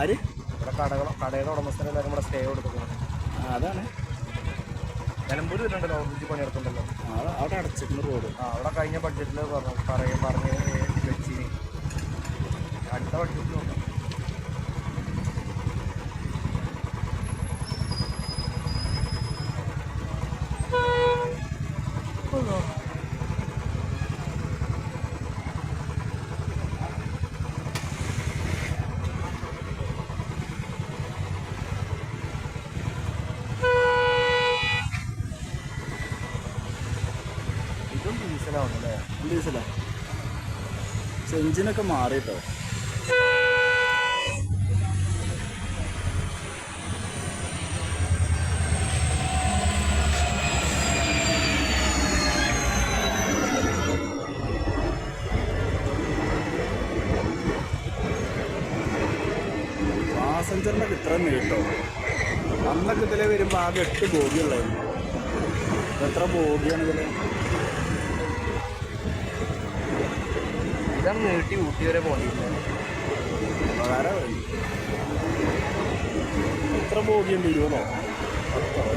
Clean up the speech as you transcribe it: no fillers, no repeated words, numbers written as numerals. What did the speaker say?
ആര് ഇവിടെ കടയുടെ ഉടമസ്ഥരെല്ലാവരും കൂടെ സ്റ്റേ കൊടുക്കുന്നത്. അതാണ് നിലമ്പൂർ വരുന്നുണ്ടല്ലോ ഓർമ്മിച്ച് പണിയെടുക്കുന്നുണ്ടല്ലോ. അവിടെ അടച്ചിരുന്ന റോഡ്. അവിടെ കഴിഞ്ഞ ബഡ്ജറ്റിൽ പറഞ്ഞ് വെച്ചിന്. അടുത്ത ബഡ്ജറ്റിൽ നോക്കാം. ഇതും ഡീസലാവുന്നല്ലേ? ഡീസലാ. എഞ്ചിനൊക്കെ മാറിയിട്ടോ. പാസഞ്ചറിനൊക്കെ ഇത്ര നീട്ടോ. അന്നൊക്കെ ഇതിലെ വരുമ്പോൾ ആകെ 8 ബോഗിയുള്ളായിരുന്നു. എത്ര ബോഗിയാണ് ഇതിൽ? ഇതാണ് നീട്ടി ഊട്ടി വരെ പോകേണ്ടിയില്ല. വളരെ എത്ര ബോഗിയുണ്ട്? 20ഓ 10ഓ?